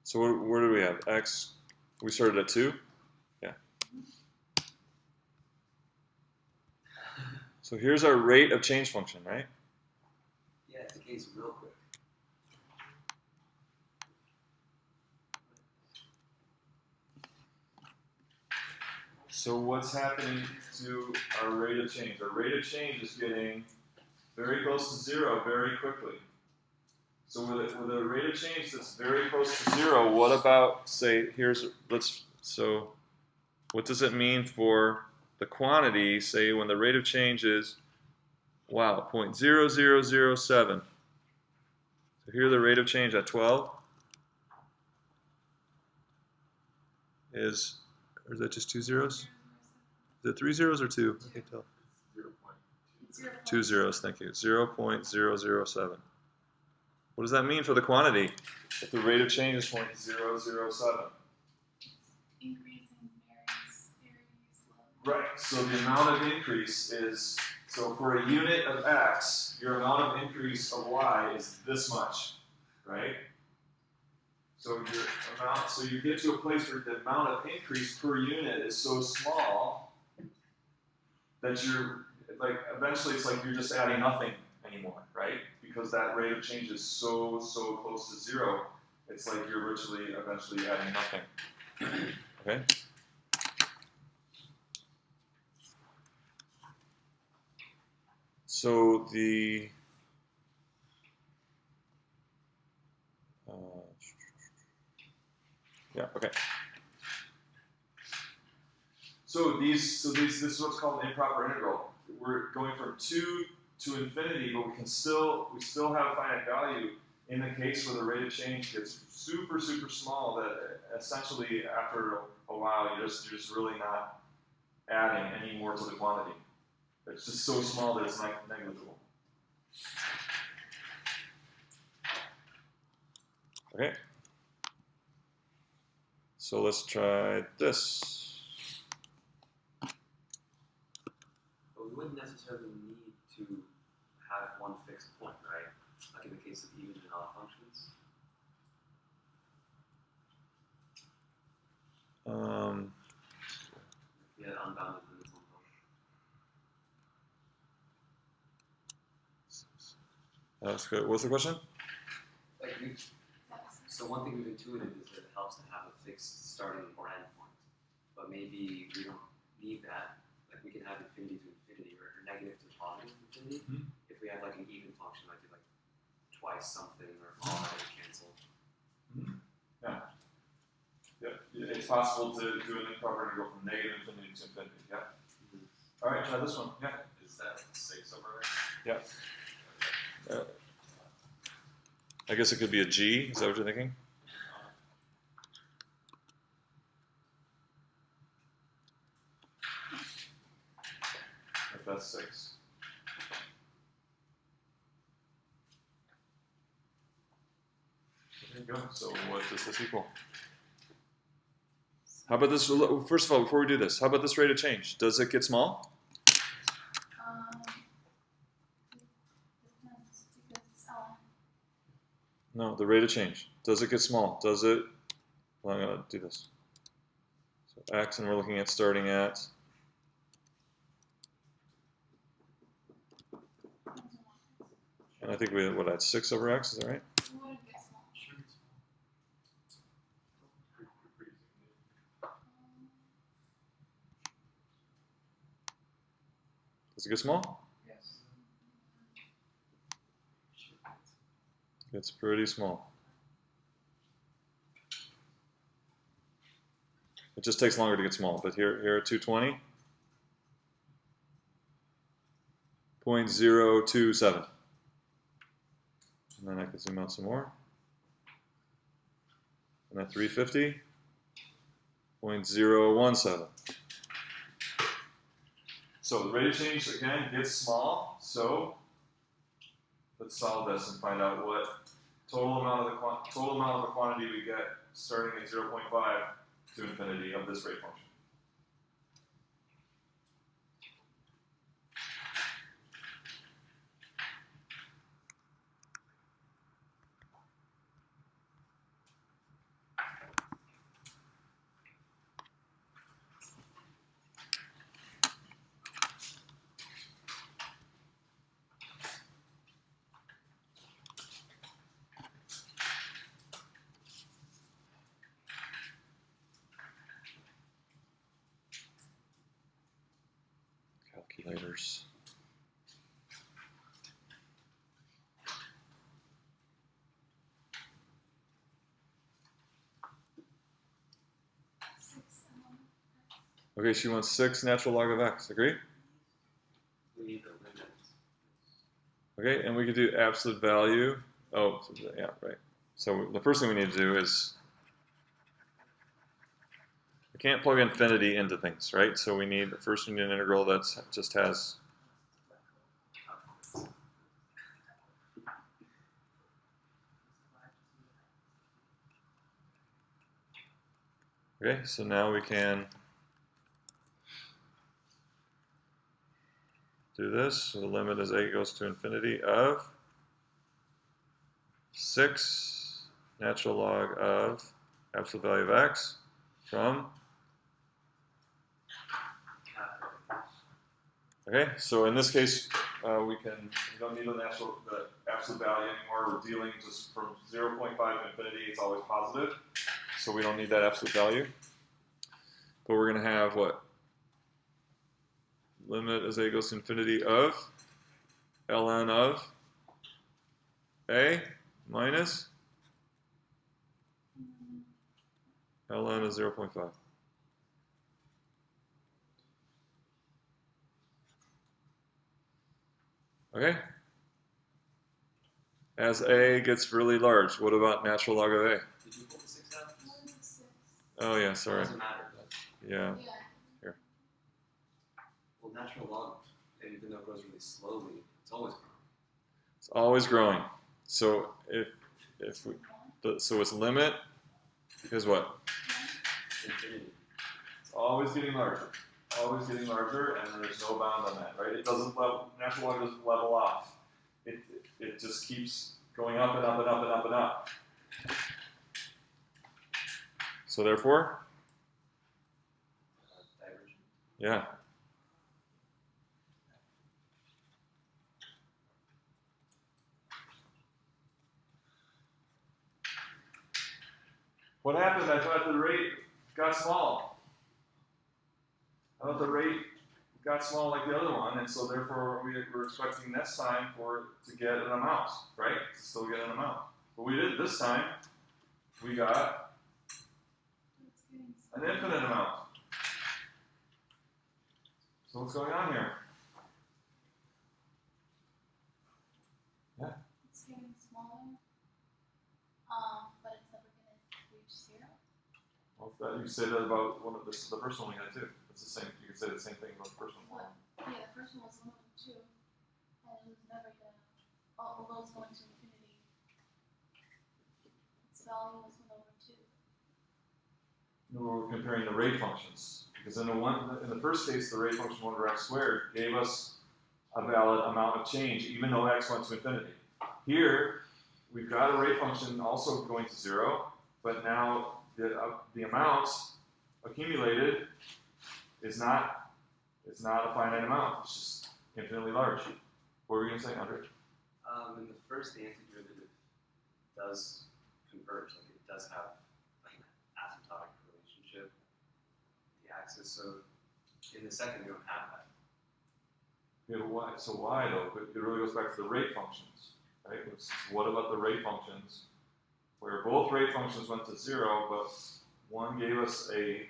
So where do we have x? We started at 2? Yeah. So here's our rate of change function, right? Yeah, it decays real quick. So what's happening to our rate of change? Our rate of change is getting very close to zero very quickly. So with a rate of change that's very close to zero, what about, say, so what does it mean for the quantity, say, when the rate of change is, wow, 0.0007. So here the rate of change at 12 is, or is that just 2 zeros? Is it 3 zeros or 2? I can't tell. 2 zeros, thank you. 0.007. What does that mean for the quantity if the rate of change is 0.007? Increasing very slowly. Right, so the amount of increase is, so for a unit of x, your amount of increase of y is this much, right? So you get to a place where the amount of increase per unit is so small that you're, like, eventually it's like you're just adding nothing anymore, right? Because that rate of change is so close to zero, it's like you're eventually adding nothing. Okay? So okay. So this is what's called an improper integral. We're going from 2 to infinity, but we still have a finite value in the case where the rate of change gets super small, that essentially after a while you're just really not adding any more to the quantity. It's just so small that it's negligible. Okay. So let's try this. But we wouldn't necessarily need to have one fixed point, right? Like in the case of even and odd functions. If we had unbounded limits on both. That's good. What's the question? Like so one thing we've intuited is that it helps to have a fixed starting or end point. But maybe we don't need that. Like we can have infinity to infinity or negative to positive infinity. Mm-hmm. If we have like an even function, like twice something or odd or cancel. Mm-hmm. Yeah. It's possible to do an improper integral from negative infinity to infinity. Yeah. Mm-hmm. All right, try this one. Yeah. Is that 6 over? Yeah. I guess it could be a G. Is that what you're thinking? If that's 6. There you go. So what does this equal? How about this? First of all, before we do this, how about this rate of change? Does it get small? Depends, because it's ln. No, the rate of change. Does it get small? Does it? Well, I'm going to do this. So x, and we're looking at starting at. And I think we had 6 over x. Is that right? It wouldn't get small. Does it get small? Yes. It's pretty small. It just takes longer to get small. But here at 220, 0.027. And then I can zoom out some more. And at 350, 0.017. So the rate of change, again, gets small. So let's solve this and find out what total amount of the quantity we get starting at 0.5 to infinity of this rate function. numbers. Okay, she wants 6 natural log of x. Agree? We need the limits. Okay, and we could do absolute value. Oh, yeah, right. So the first thing we need to do is we can't plug infinity into things, right? So we need first we need an integral that just has. Okay, so now we can do this. So the limit as a goes to infinity of 6 natural log of absolute value of x from. Okay, so in this case, we don't need the absolute value anymore. We're dealing just from 0.5 to infinity. It's always positive, so we don't need that absolute value. But we're going to have what? Limit as a goes to infinity of ln of a minus ln of 0.5. Okay? As a gets really large, what about natural log of a? Did you pull the 6 out? Oh yeah, sorry. Doesn't matter. Yeah. Yeah. Well, natural log, even though it grows really slowly, it's always growing. It's always growing. So if we so its limit is what? Infinity. It's always getting larger. Always getting larger, and there's no bound on that, right? It doesn't natural log doesn't level off. It just keeps going up and up and up and up and up. So therefore, Divergent. yeah. What happened? I thought the rate got small. I thought the rate got small like the other one, and so therefore we were expecting next time to get an amount, right? To still get an amount. But we did this time. We got an infinite amount. So what's going on here? Yeah. It's getting smaller. But it's never gonna reach 0. Well, you could say that about the first one we had too. It's the same. You could say the same thing about the first one. Yeah, the first one was 1/2, and it was never gonna. Although it's going to infinity, its value was 1/2. No, we're comparing the rate functions because in the first case, the rate function 1/x squared gave us a valid amount of change, even though x went to infinity. Here, we've got a rate function also going to 0, but now the amount accumulated is not a finite amount. It's just infinitely large. What were you going to say, Andre? In the first, the antiderivative does converge. Like it does have like an asymptotic relationship with the axis. So in the second, you don't have that. Yeah, but why? So why though? But it really goes back to the rate functions, right? What about the rate functions, where both rate functions went to 0, but one gave us a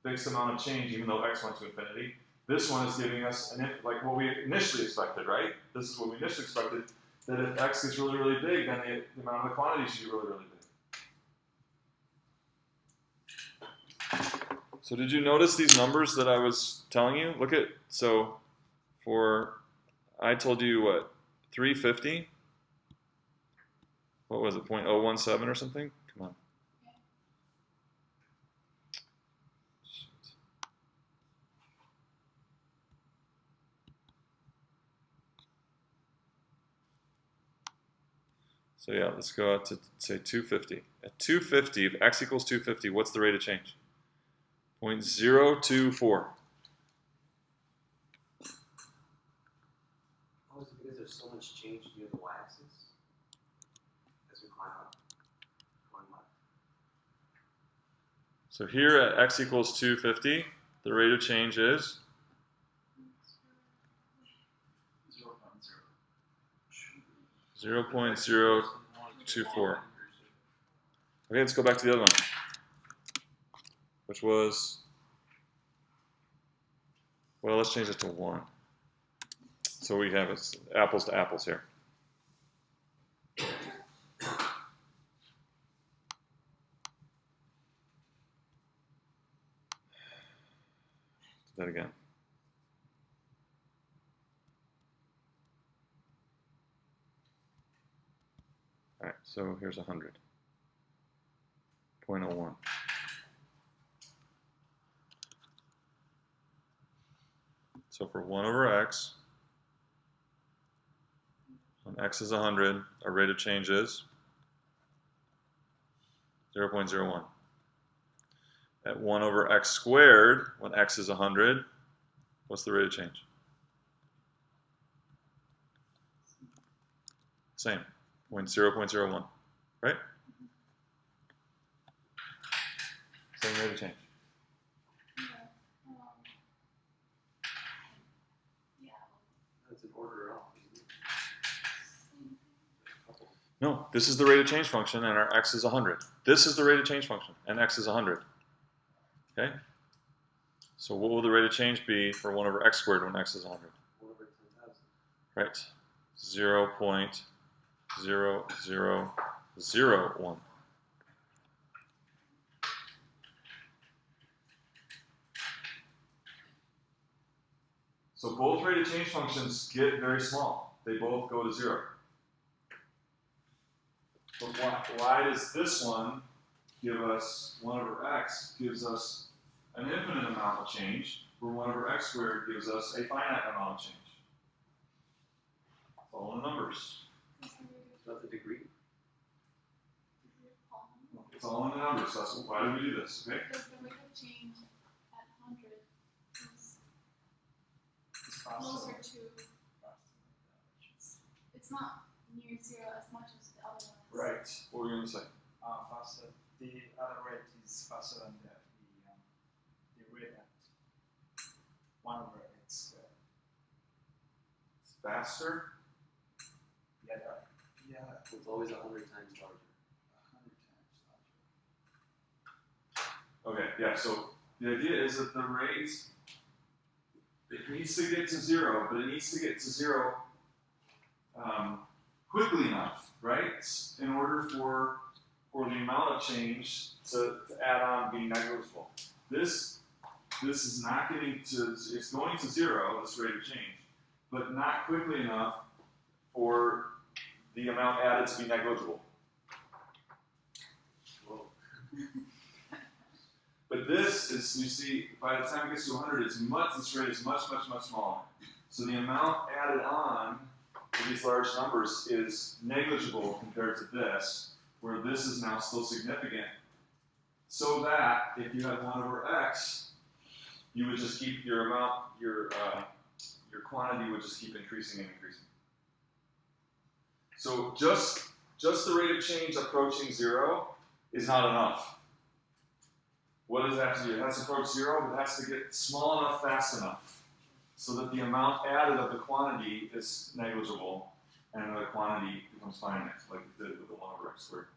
fixed amount of change, even though x went to infinity. This one is giving us like what we initially expected, right? This is what we initially expected. That if x gets really, really big, then the amount of the quantity should be really, really big. So did you notice these numbers that I was telling you? Look at, so I told you what, 350? What was it, 0.017 or something? Come on. So yeah, let's go out to say 250. At 250, if x equals 250, what's the rate of change? 0.024. Oh, is it because there's so much change near the y-axis as we climb up? Going left. So here at x equals 250, the rate of change is 0.024. Okay, let's go back to the other one, which was, well, let's change it to 1. So we have it's apples to apples here. Do that again. All right, so here's 100. 0.01. So for 1 over x, when x is 100, our rate of change is 0.01. At 1 over x squared, when x is 100, what's the rate of change? Same, 0.01, right? Same rate of change. Yeah. That's an order off, isn't it? No, this is the rate of change function, and our x is 100. This is the rate of change function, and x is 100. Okay? So what will the rate of change be for 1 over x squared when x is 100? 1 over 10,000. Right. 0.0001. So both rate of change functions get very small. They both go to 0. But why does this one give us 1 over x gives us an infinite amount of change, where 1 over x squared gives us a finite amount of change? It's all in the numbers. Not the degree. It's all in the numbers. That's why do we do this, okay? Because the rate of change at 100 is It's faster. closer to, it's not near 0 as much as the other ones. Right. What were you going to say? Faster. The other rate is faster than the rate at 1 over x squared. It's faster. Yeah. It's always 100 times larger. 100 times larger. Okay, yeah, so the idea is that the rate, it needs to get to 0, but it needs to get to 0 quickly enough, right? In order for the amount of change to add on be negligible. This is not getting to, it's going to 0, this rate of change, but not quickly enough for the amount added to be negligible. Whoa. But this is, you see, by the time it gets to 100, this rate is much, much, much smaller. So the amount added on to these large numbers is negligible compared to this, where this is now still significant. So that if you had 1 over x, you would just keep your amount, your quantity would just keep increasing and increasing. So just the rate of change approaching 0 is not enough. What does it have to do? It has to approach 0, but it has to get small enough, fast enough, so that the amount added of the quantity is negligible, and the quantity becomes finite, like it did with the 1 over x squared.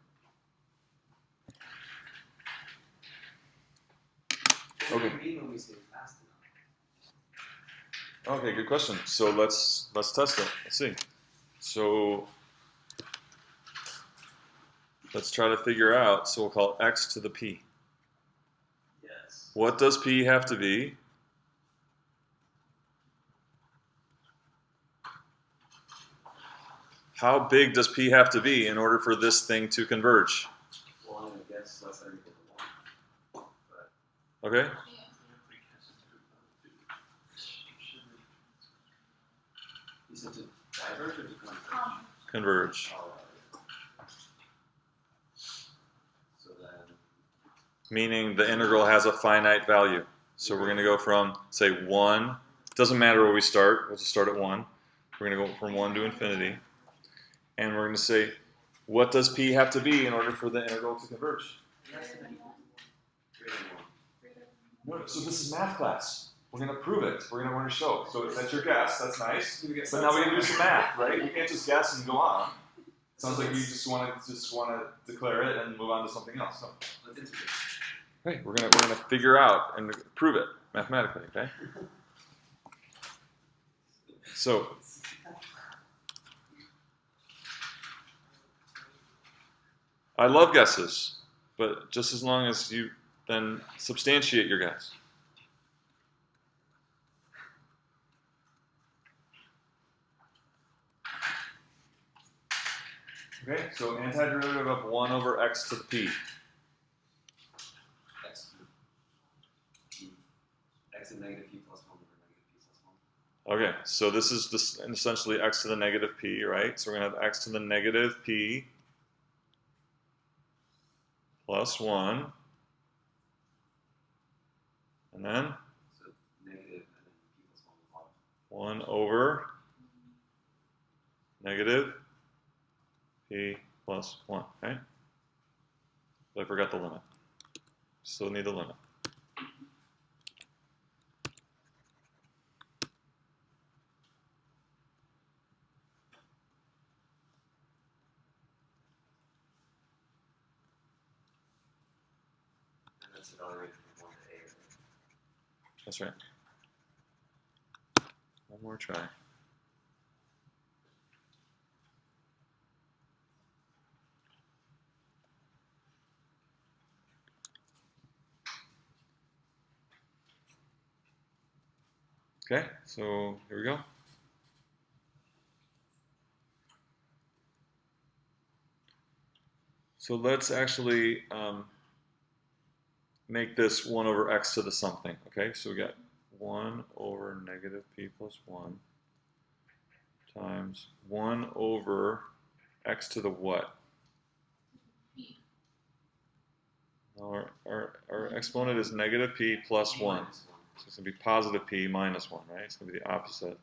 What do Okay. we mean when we say fast enough? Okay, good question. So let's test it. Let's see. So let's try to figure out. So we'll call x to the p. Yes. What does p have to be? How big does p have to be in order for this thing to converge? Well, I'm going to guess less than or equal to 1. But Okay? Yeah. you said to diverge or to converge? Converge. All right. So then, Meaning the integral has a finite value. So we're going to go from, say, 1. Doesn't matter where we start. We'll just start at 1. We're going to go from 1 to infinity. And we're going to say, what does p have to be in order for the integral to converge? greater than 1. No, so this is math class. We're going to prove it. We're going to show. So that's your guess. That's nice. But now we can do some math, right? You can't just guess and go on. Sounds like you just want to declare it and move on to something else. So. Let's integrate. Right, we're gonna figure out and prove it mathematically. Okay. So. I love guesses, but just as long as you then substantiate your guess. Okay, so antiderivative of 1 over x to the p. X and negative p plus 1 over negative p plus 1. Okay, so this is essentially x to the negative p, right? So we're going to have x to the negative p plus 1. And then? So negative and then p plus 1 on the bottom. 1 over negative p plus 1, right? But I forgot the limit. Still need the limit. And that's evaluated from 1 to a. Right? That's right. One more try. Okay, so here we go. So let's actually make this 1 over x to the something. Okay, so we got 1 over negative p plus 1 times 1 over x to the what? P. Our exponent is negative p plus 1. Minus 1. So it's going to be positive p minus 1, right? It's going to be the opposite.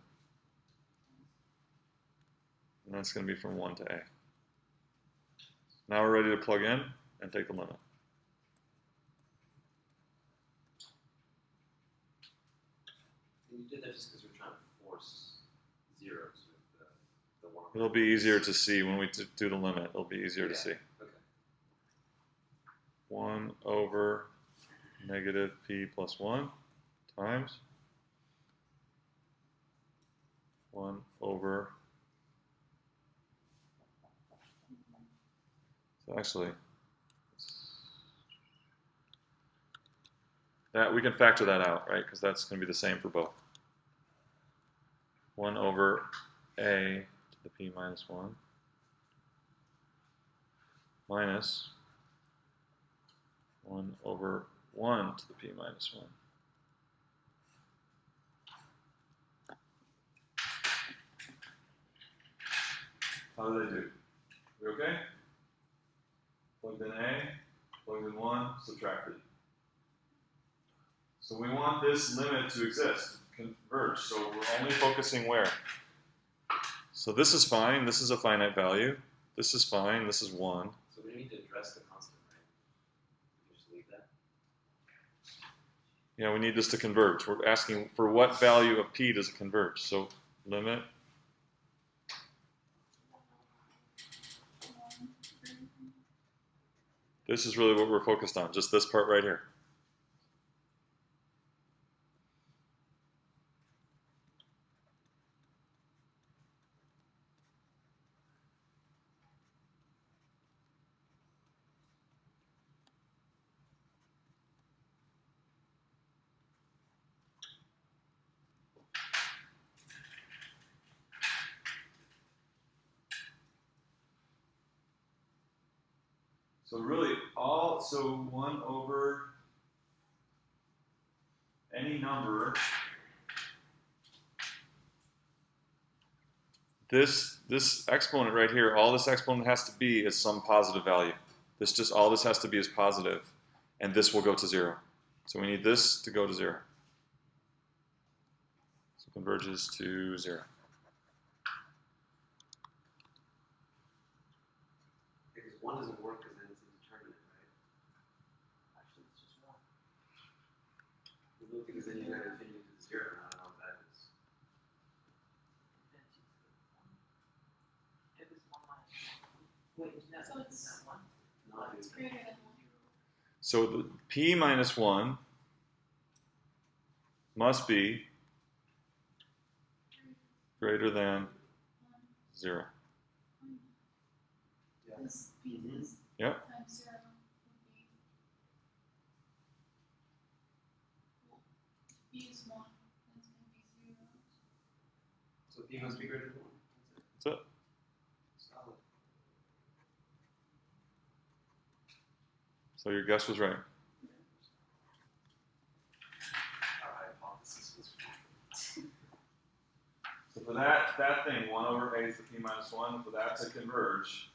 And that's going to be from 1 to a. Now we're ready to plug in and take the limit. And you did that just because we're trying to force zeros with the 1 over. It'll be easier to see when we do the limit. It'll be easier to see. Okay. 1 over negative p plus 1 times 1 over. So actually, that we can factor that out, right? Because that's going to be the same for both. 1 over a to the p minus 1 minus 1 over 1 to the p minus 1. How did I do? We okay? Plugged in a, plugged in 1, subtracted. So we want this limit to exist, converge. So we're only focusing where? So this is fine. This is a finite value. This is fine. This is 1. So we don't need to address the constant, right? We just leave that. Yeah, we need this to converge. We're asking for what value of p does it converge. So limit. This is really what we're focused on, just this part right here. So really, so 1 over any number, this exponent right here, all this exponent has to be is some positive value. All this has to be is positive, and this will go to 0. So we need this to go to 0. So it converges to 0. Because 1 doesn't work because then it's indeterminate, right? Actually, it's just 1. Because then you got infinity to 0, and I don't know what that is. Infinity to 1. If it's 1 minus 1. Wait, isn't that, So isn't it's- that one? No, It's greater than 1. So the p minus 1 must be greater than 0. Yeah. This p is Yep. times 0 would be, well, if p is 1, then it's going to be 0. So p must be greater than 1. That's it. Solid. So your guess was right. Our hypothesis was So for that thing, 1 over a is the p minus 1. For that to converge,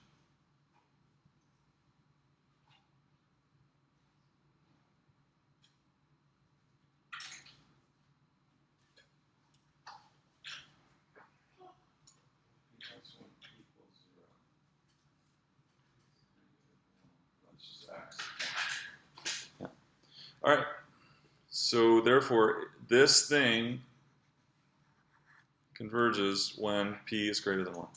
p minus 1 equals 0. That's just x. Yeah. All right. So therefore, this thing converges when p is greater than 1.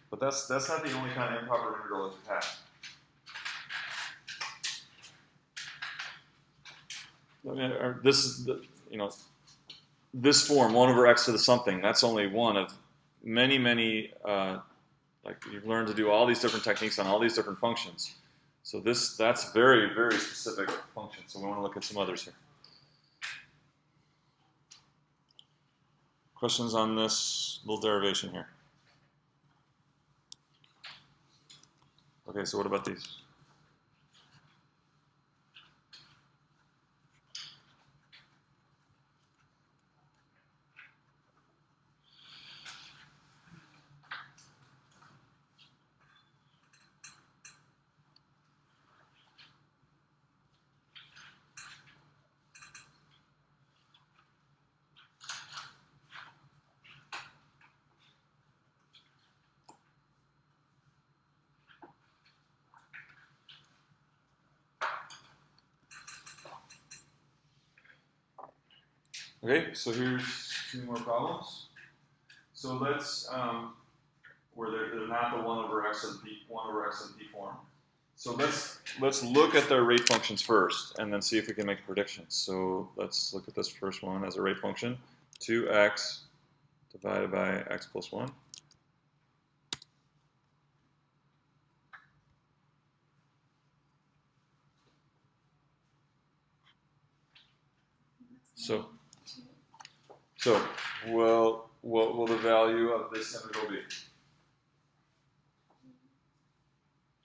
But that's not the only kind of improper integral that you have. I mean, this is the, this form 1 over x to the something. That's only one of many like you've learned to do all these different techniques on all these different functions. So that's very, very specific function. So we want to look at some others here. Questions on this little derivation here? Okay, so what about these? Okay, so here's 2 more problems. So let's, where they're not the 1 over x and p form. So let's look at their rate functions first, and then see if we can make predictions. So let's look at this first one as a rate function: 2x divided by x plus 1. So, so what will the value of this integral be?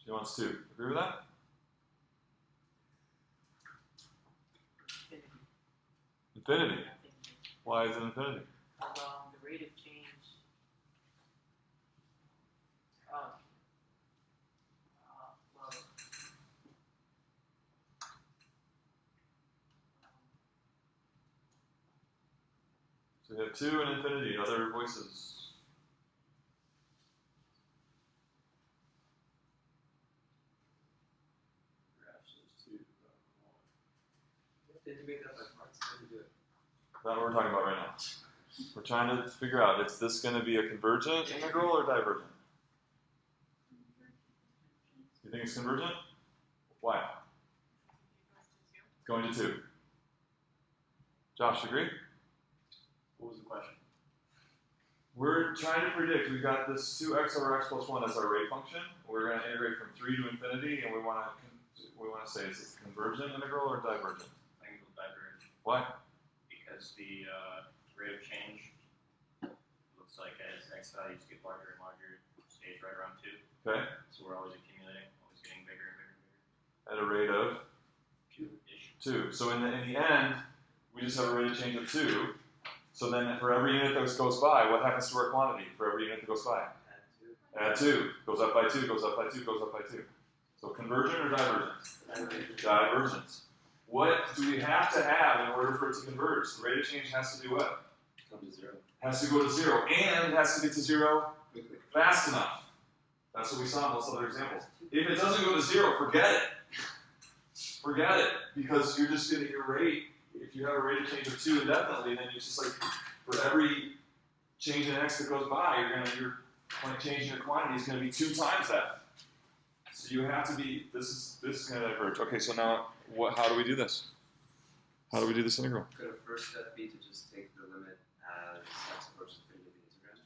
She wants 2. Agree with that? Infinity. Infinity. Why is it infinity? The rate of change. Well, So we have 2 and infinity. Other voices. You have to integrate that by parts. How do you do it? That's what we're talking about right now. We're trying to figure out, is this going to be a convergent integral or divergent? You think it's convergent? Why? Going to 2. Josh, agree? What was the question? We're trying to predict, we've got this 2x over x plus 1 as our rate function. We're going to integrate from 3 to infinity, and we want to say, is this convergent integral or divergent? I think it'll diverge Why? because the rate of change looks like as x values get larger and larger, it stays right around 2. Okay. So we're always accumulating, always getting bigger and bigger and bigger. At a rate of 2-ish. 2. So in the end, we just have a rate of change of 2. So then for every unit that goes by, what happens to our quantity for every unit that goes by? Add 2. Goes up by 2, goes up by 2, goes up by 2. So convergent or divergent? Divergent. What do we have to have in order for it to converge? The rate of change has to do what? Come to 0. Has to go to 0, and it has to get to 0 Quickly. fast enough. That's what we saw in those other examples. If it doesn't go to 0, forget it. Forget it, because you're just going to, your rate, if if you have a rate of change of 2 indefinitely, then it's just like for every change in x that goes by, your change in your quantity is going to be 2 times that. So you have to be. This is going to diverge. Okay, so now how do we do this? How do we do this integral? Could a first step be to just take the limit as x approaches infinity of the integrand?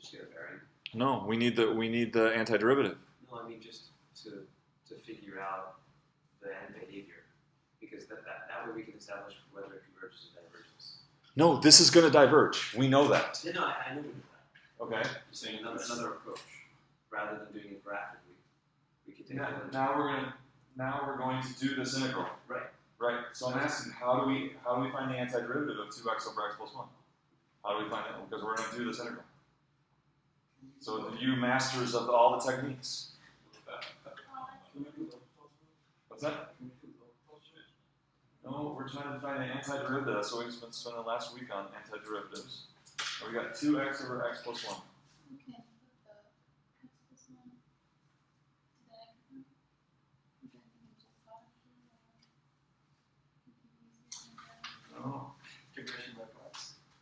Just get a bearing? No, we need the antiderivative. No, I mean just to figure out the end behavior, because that way we can establish whether it converges or diverges. No, this is going to diverge. We know that. Yeah, no, I know we know that. Okay. Just saying another approach, rather than doing it graphically, we could take the limit. Now we're going to do this integral. Right. Right. So I'm asking, how do we find the antiderivative of 2x over x plus 1? How do we find that? Because we're going to do this integral. So you masters of all the techniques. What's that? No, we're trying to find the antiderivative. That's what we've been spending the last week on, antederivatives. And we got 2x over x plus 1. You can put the x plus 1 to the x one. You can just product it, or No. Integration by parts.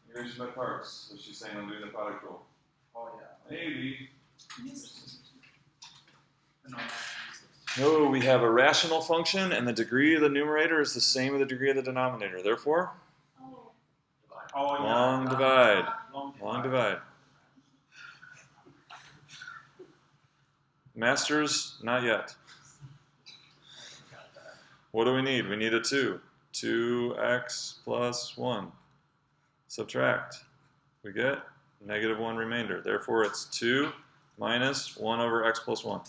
Integration by parts. So she's saying I'm doing the product rule. Oh yeah. Maybe. No. No, we have a rational function, and the degree of the numerator is the same as the degree of the denominator. Therefore, Oh, Oh yeah. long divide. Long Long divide. Masters, not yet. What do we need? We need a 2. 2x plus 1. Subtract. We get -1 remainder. Therefore, it's 2 minus 1 over x plus 1.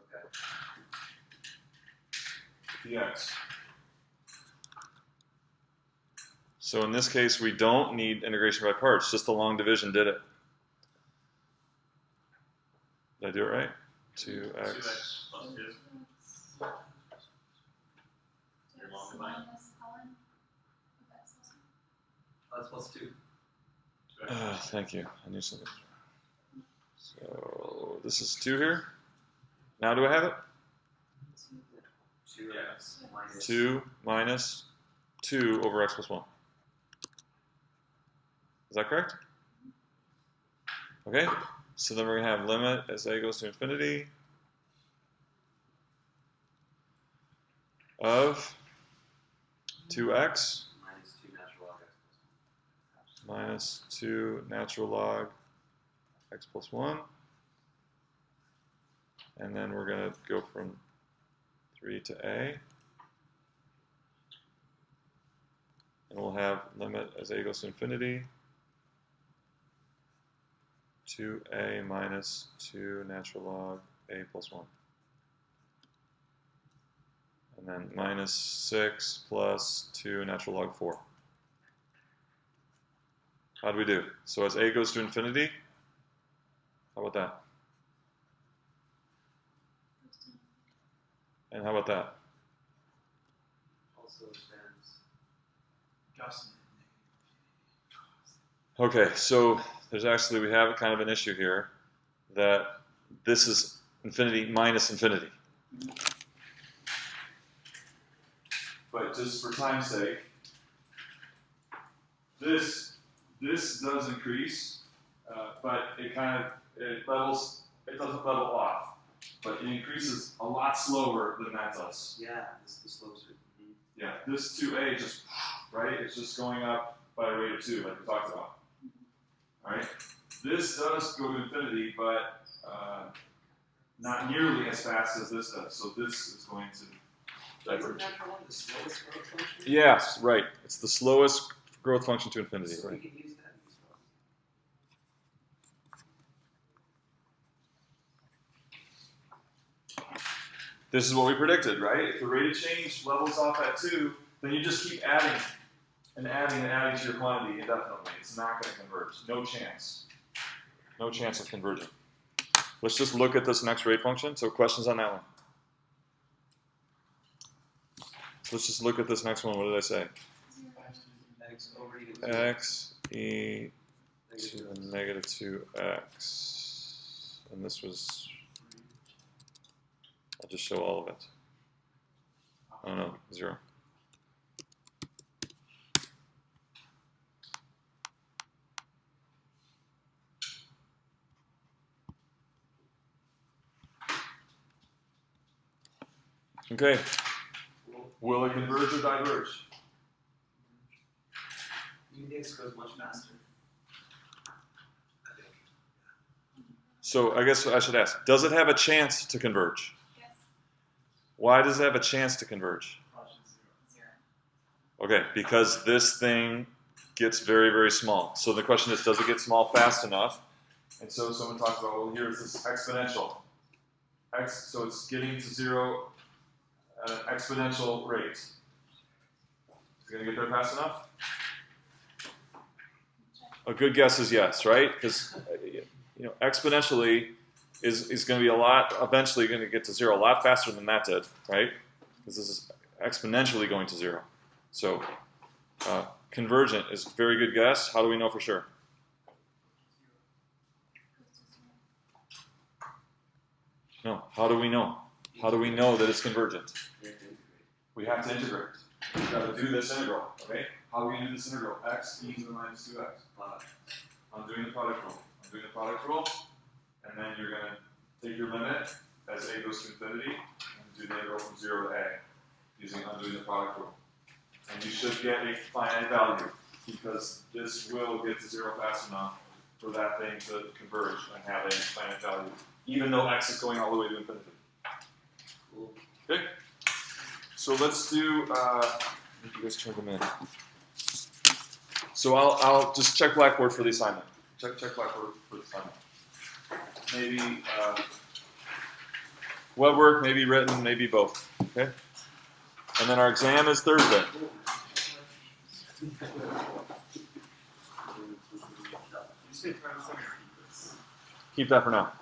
Okay. dx. So in this case, we don't need integration by parts. Just the long division did it. Did I do it right? 2x. 2x plus 2. Your long divide. minus ln of x plus 1. That's plus 2. 2x. Thank you. I knew something. So this is 2 here. Now do I have it? 2x minus 2 minus 2 over x plus 1. Is that correct? Okay. So then we're going to have limit as a goes to infinity of 2x minus 2 natural log x plus 1. minus 2 natural log x plus 1. And then we're going to go from 3 to a. And we'll have limit as a goes to infinity 2a minus 2 natural log a plus 1. And then minus 6 plus 2 natural log 4. How do we do? So as a goes to infinity, how about that? And how about that? Also stands. Just. Okay, so there's actually, we have kind of an issue here that this is infinity minus infinity. But just for time's sake, this does increase, but it doesn't level off, but it increases a lot slower than that does. Yeah, the slopes are. Yeah, this 2a just, right, it's just going up by a rate of 2, like we talked about. All right, this does go to infinity, but not nearly as fast as this does. So this is going to Isn't diverge. natural log the slowest growth function? Yes, right. It's the slowest growth function to infinity. So Right. we can use that as well. This is what we predicted, right? If the rate of change levels off at 2, then you just keep adding and adding and adding to your quantity indefinitely. It's not going to converge. No chance. No chance of converging. Let's just look at this next rate function. So questions on that one? Let's just look at this next one. What did I say? X over e to 2. X e to the Negative. -2x. And this was I'll just show all of it. Oh no, 0. Okay. Will it converge or diverge? Unix goes much faster. So I guess I should ask, does it have a chance to converge? Yes. Why does it have a chance to converge? Partial 0. 0. Okay, because this thing gets very, very small. So the question is, does it get small fast enough? And so someone talks about, well, here's this exponential. So it's getting to 0 at an exponential rate. Is it going to get there fast enough? A good guess is yes, right? Because exponentially is going to be eventually going to get to 0 a lot faster than that did, right? Because this is exponentially going to 0. So convergent is a very good guess. How do we know for sure? No. How do we know? How do we know that it's convergent? We have to integrate. We've got to do this integral, okay? How do we do this integral? X e to the minus 2x. I'm doing the product rule. I'm doing the product rule, and then you're going to take your limit as a goes to infinity, and do the integral from 0 to a, using undoing the product rule. And you should get a finite value, because this will get to 0 fast enough for that thing to converge and have a finite value, even though x is going all the way to infinity. Okay? So let's do, you guys turn them in. So I'll just check Blackboard for the assignment. Check Blackboard for the assignment. Maybe web work, maybe written, maybe both. Okay? And then our exam is Thursday. Keep that for now.